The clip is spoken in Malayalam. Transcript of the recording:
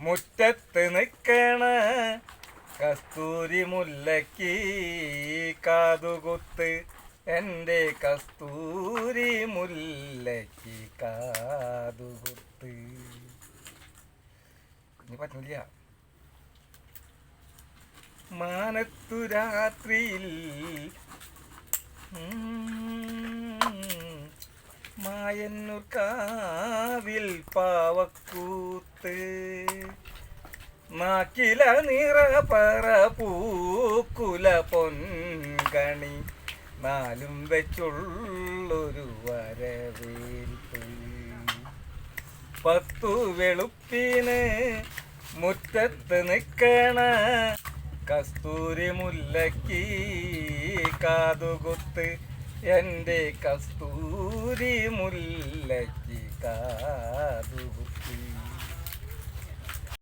മുറ്റത്ത് നിൽക്കണ കസ്തൂരി മുല്ലയ്ക്ക് കാതുകുത്ത്, എൻ്റെ കസ്തൂരി മുല്ലയ്ക്ക് കാതുകുത്ത്. ഇനി പറ്റില്ല. മാനത്തു രാത്രിയിൽ മായന്നൂർ കാവിൽ പാവക്കൂത്ത്, നാക്കില നിറപറ പൂക്കുല പൊൻകണി, നാലും വെച്ചുള്ളൊരു വരവേൽപ്പ്. 10 വെളുപ്പിന് മുറ്റത്ത് നിൽക്കണ കസ്തൂരി മുല്ലയ്ക്ക് കാതുകുത്ത്, എൻ്റെ കസ്തൂരി മുല്ലയ്ക്ക് കാതുകുത്ത്.